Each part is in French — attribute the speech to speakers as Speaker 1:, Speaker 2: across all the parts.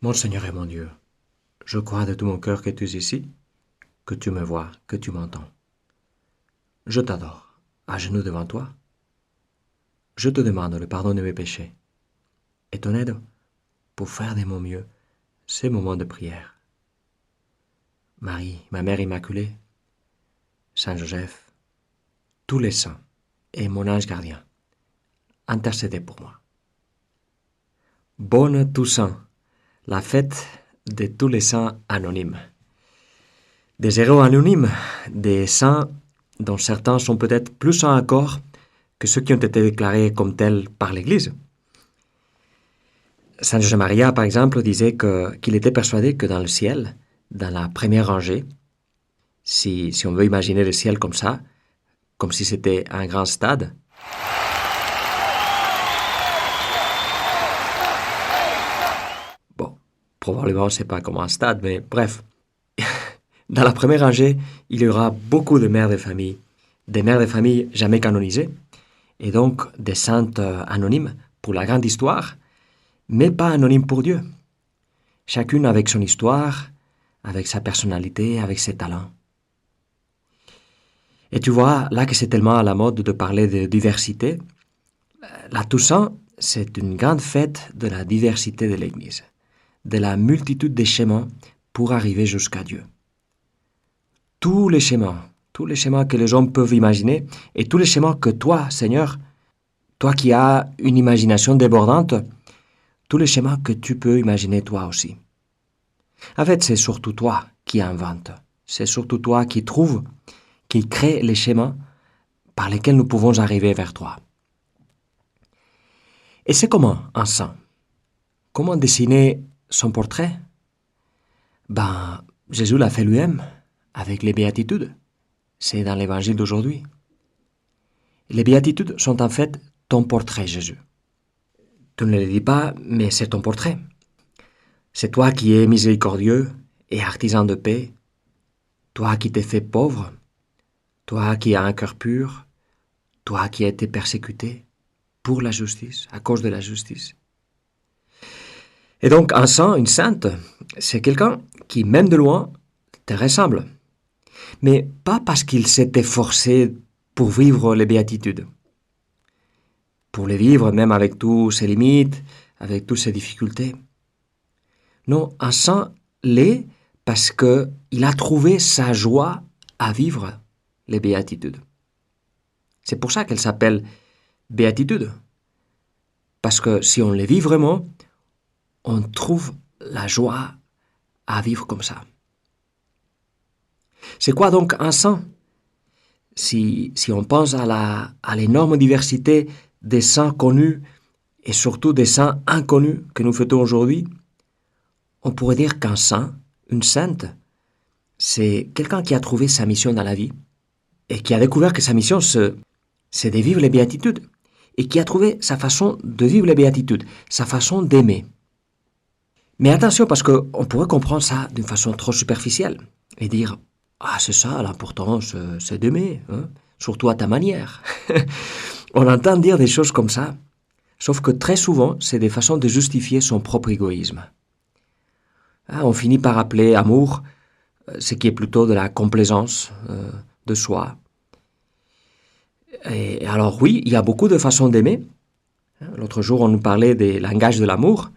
Speaker 1: Mon Seigneur et mon Dieu, je crois de tout mon cœur que tu es ici, que tu me vois, que tu m'entends. Je t'adore, à genoux devant toi. Je te demande le pardon de mes péchés et ton aide pour faire de mon mieux ces moments de prière. Marie, ma mère immaculée, Saint Joseph, tous les saints et mon ange gardien, intercédez pour moi. Bonne Toussaint, la fête de tous les saints anonymes. Des héros anonymes, des saints dont certains sont peut-être plus saints encore que ceux qui ont été déclarés comme tels par l'Église. Saint José Maria, par exemple, disait qu'il était persuadé que dans le ciel, dans la première rangée, si on veut imaginer le ciel comme ça, comme si c'était un grand stade, bon, probablement c'est pas comme un stade, mais bref, dans la première rangée, il y aura beaucoup de mères de famille, des mères de famille jamais canonisées, et donc des saintes anonymes pour la grande histoire, mais pas anonymes pour Dieu. Chacune avec son histoire, avec sa personnalité, avec ses talents. Et tu vois, là que c'est tellement à la mode de parler de diversité, la Toussaint, c'est une grande fête de la diversité de l'Église, de la multitude des chemins pour arriver jusqu'à Dieu. Tous les chemins que les hommes peuvent imaginer, et tous les chemins que toi, Seigneur, toi qui as une imagination débordante, tous les chemins que tu peux imaginer toi aussi. En fait, c'est surtout toi qui invente, c'est surtout toi qui trouve, qui crée les chemins par lesquels nous pouvons arriver vers toi. Et c'est comment un saint? Comment dessiner son portrait? Ben, Jésus l'a fait lui-même, avec les béatitudes. C'est dans l'évangile d'aujourd'hui. Les béatitudes sont en fait ton portrait, Jésus. Tu ne le dis pas, mais c'est ton portrait. C'est toi qui es miséricordieux et artisan de paix, toi qui t'es fait pauvre, toi qui as un cœur pur, toi qui as été persécuté pour la justice, à cause de la justice. Et donc un saint, une sainte, c'est quelqu'un qui, même de loin, te ressemble. Mais pas parce qu'il s'est efforcé pour vivre les béatitudes. Pour les vivre même avec toutes ses limites, avec toutes ses difficultés. Non, un saint l'est parce qu'il a trouvé sa joie à vivre les béatitudes. C'est pour ça qu'elle s'appelle béatitude. Parce que si on les vit vraiment, on trouve la joie à vivre comme ça. C'est quoi donc un saint? Si on pense à l'énorme diversité des saints connus et surtout des saints inconnus que nous fêtons aujourd'hui, on pourrait dire qu'un saint, une sainte, c'est quelqu'un qui a trouvé sa mission dans la vie et qui a découvert que sa mission, c'est de vivre les béatitudes et qui a trouvé sa façon de vivre les béatitudes, sa façon d'aimer. Mais attention, parce qu'on pourrait comprendre ça d'une façon trop superficielle et dire « Ah, c'est ça, l'important, c'est d'aimer, hein, surtout à ta manière. » On entend dire des choses comme ça, sauf que très souvent, c'est des façons de justifier son propre égoïsme. On finit par appeler amour ce qui est plutôt de la complaisance de soi. Et alors oui, il y a beaucoup de façons d'aimer. L'autre jour, on nous parlait des langages de l'amour,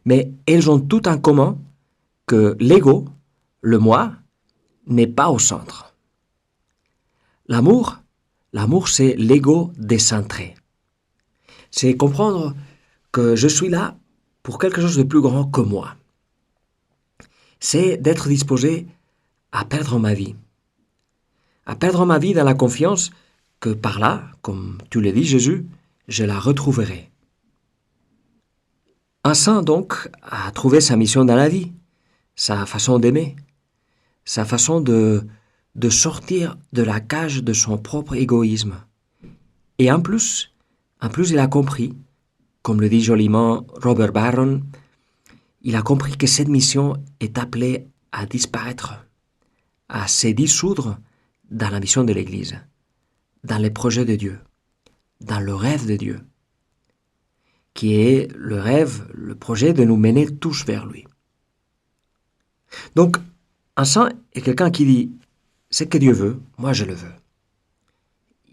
Speaker 1: mais elles ont tout en commun que l'ego, le moi, n'est pas au centre. L'amour, c'est l'ego décentré. C'est comprendre que je suis là pour quelque chose de plus grand que moi. C'est d'être disposé à perdre ma vie. À perdre ma vie dans la confiance que par là, comme tu le dis Jésus, je la retrouverai. Un saint donc a trouvé sa mission dans la vie, sa façon d'aimer, sa façon de sortir de la cage de son propre égoïsme. Et en plus il a compris, comme le dit joliment Robert Barron, il a compris que cette mission est appelée à disparaître, à se dissoudre dans la mission de l'Église, dans les projets de Dieu, dans le rêve de Dieu, qui est le rêve, le projet de nous mener tous vers lui. Donc, un saint est quelqu'un qui dit, ce que Dieu veut, moi je le veux.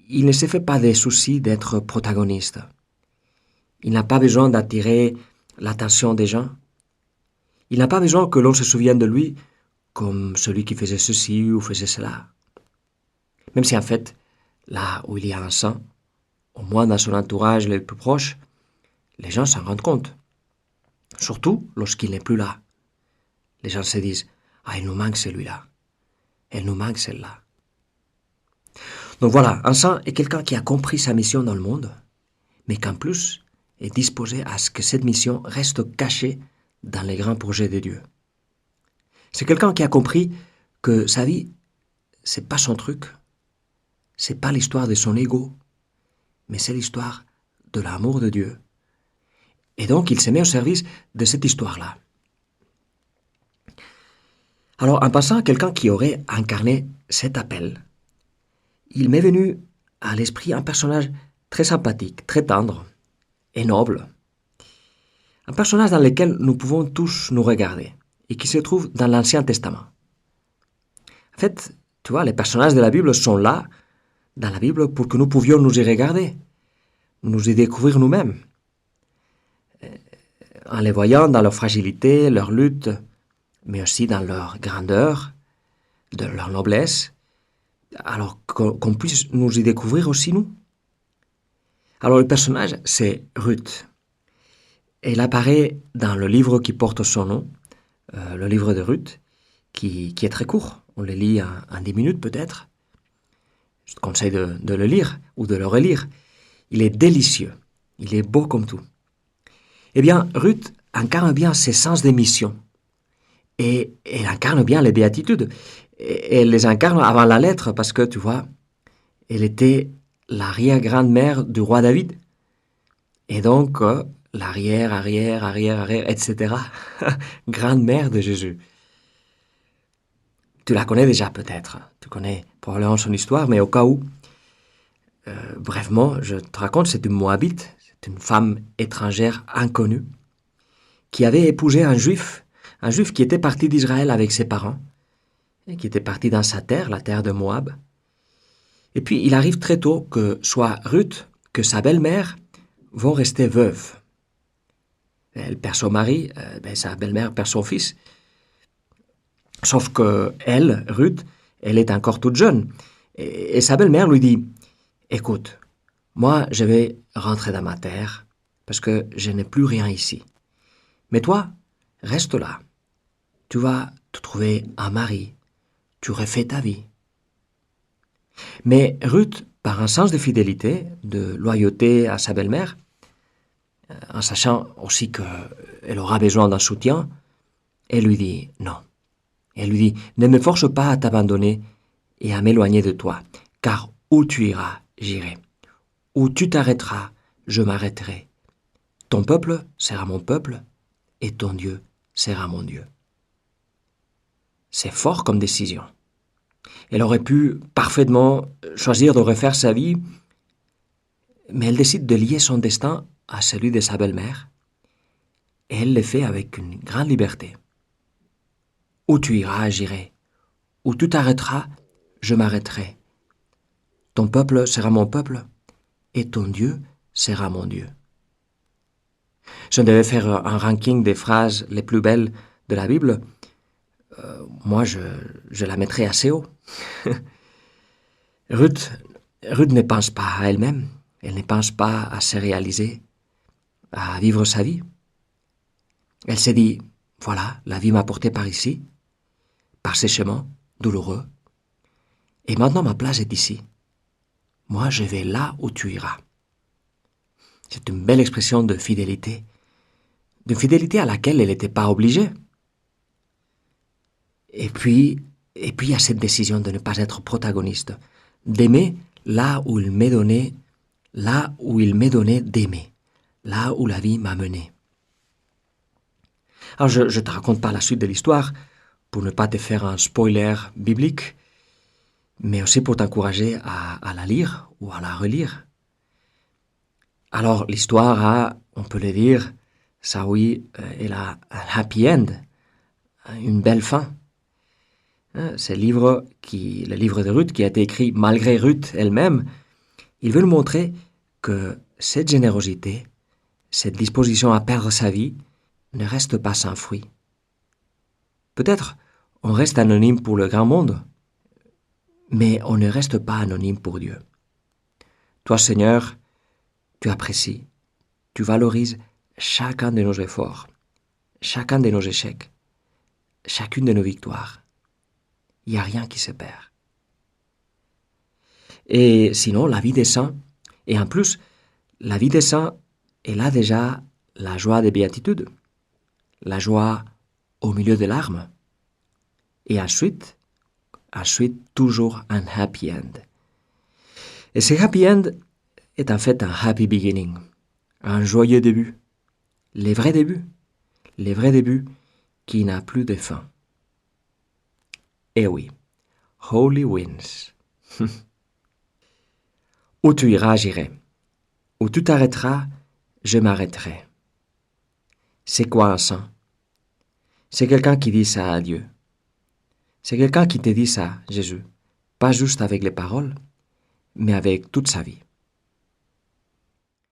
Speaker 1: Il ne se fait pas des soucis d'être protagoniste. Il n'a pas besoin d'attirer l'attention des gens. Il n'a pas besoin que l'on se souvienne de lui comme celui qui faisait ceci ou faisait cela. Même si en fait, là où il y a un saint, au moins dans son entourage le plus proche, les gens s'en rendent compte. Surtout lorsqu'il n'est plus là. Les gens se disent, ah, il nous manque celui-là. Elle nous manque celle-là. Donc voilà, un saint est quelqu'un qui a compris sa mission dans le monde, mais qu'en plus est disposé à ce que cette mission reste cachée dans les grands projets de Dieu. C'est quelqu'un qui a compris que sa vie, c'est pas son truc, c'est pas l'histoire de son ego, mais c'est l'histoire de l'amour de Dieu. Et donc, il se met au service de cette histoire-là. Alors, en passant à quelqu'un qui aurait incarné cet appel, il m'est venu à l'esprit un personnage très sympathique, très tendre et noble. Un personnage dans lequel nous pouvons tous nous regarder et qui se trouve dans l'Ancien Testament. En fait, tu vois, les personnages de la Bible sont là, dans la Bible, pour que nous pouvions nous y regarder, nous y découvrir nous-mêmes, en les voyant dans leur fragilité, leur lutte, mais aussi dans leur grandeur, de leur noblesse, alors qu'on puisse nous y découvrir aussi nous. Alors le personnage, c'est Ruth. Elle apparaît dans le livre qui porte son nom, le livre de Ruth, qui est très court. On le lit en 10 minutes peut-être. Je te conseille de le lire ou de le relire. Il est délicieux. Il est beau comme tout. Eh bien, Ruth incarne bien ses sens de mission. Et elle incarne bien les béatitudes. Et elle les incarne avant la lettre parce que, tu vois, elle était l'arrière-grand-mère du roi David. Et donc, l'arrière, etc. Grand-mère de Jésus. Tu la connais déjà peut-être. Tu connais probablement son histoire, mais au cas où, brièvement, je te raconte, c'est une Moabite, c'est une femme étrangère inconnue, qui avait épousé un juif qui était parti d'Israël avec ses parents, et qui était parti dans sa terre, la terre de Moab. Et puis, il arrive très tôt que soit Ruth, que sa belle-mère vont rester veuves. Elle perd son mari, sa belle-mère perd son fils. Sauf que elle, Ruth, elle est encore toute jeune. Et sa belle-mère lui dit, écoute, moi je vais rentrer dans ma terre parce que je n'ai plus rien ici. Mais toi, reste là. Tu vas te trouver un mari. Tu refais ta vie. Mais Ruth, par un sens de fidélité, de loyauté à sa belle-mère, en sachant aussi qu'elle aura besoin d'un soutien, elle lui dit non. Elle lui dit, ne me force pas à t'abandonner et à m'éloigner de toi, car où tu iras, j'irai. Où tu t'arrêteras, je m'arrêterai. Ton peuple sera mon peuple, et ton Dieu sera mon Dieu. C'est fort comme décision. Elle aurait pu parfaitement choisir de refaire sa vie, mais elle décide de lier son destin à celui de sa belle-mère, et elle le fait avec une grande liberté. Où tu iras, j'irai. Où tu t'arrêteras, je m'arrêterai. Ton peuple sera mon peuple, et ton Dieu sera mon Dieu. Si on devait faire un ranking des phrases les plus belles de la Bible, moi je la mettrais assez haut. Ruth ne pense pas à elle-même, elle ne pense pas à se réaliser, à vivre sa vie. Elle s'est dit, voilà, la vie m'a porté par ici, par ces chemins douloureux, et maintenant ma place est ici. Moi je vais là où tu iras. C'est une belle expression de fidélité à laquelle elle n'était pas obligée. Et puis, il y a cette décision de ne pas être protagoniste, d'aimer là où il m'est donné d'aimer, là où la vie m'a mené. Alors je ne te raconte pas la suite de l'histoire pour ne pas te faire un spoiler biblique, mais aussi pour t'encourager à la lire ou à la relire. Alors l'histoire a, on peut le dire, ça oui, elle a un happy end, une belle fin. Le livre de Ruth, qui a été écrit malgré Ruth elle-même, il veut nous montrer que cette générosité, cette disposition à perdre sa vie, ne reste pas sans fruit. Peut-être on reste anonyme pour le grand monde, mais on ne reste pas anonyme pour Dieu. Toi, Seigneur, tu apprécies, tu valorises chacun de nos efforts, chacun de nos échecs, chacune de nos victoires. Il n'y a rien qui se perd. Et sinon, la vie des saints, et en plus, la vie des saints, elle a déjà la joie des béatitudes, la joie au milieu des larmes. Et ensuite, toujours un happy end. Et ce happy end est en fait un happy beginning, un joyeux début, les vrais débuts qui n'a plus de fin. Eh oui, Holy Winds. Où tu iras, j'irai. Où tu t'arrêteras, je m'arrêterai. C'est quoi un saint? C'est quelqu'un qui dit ça à Dieu. C'est quelqu'un qui te dit ça, Jésus, pas juste avec les paroles, mais avec toute sa vie.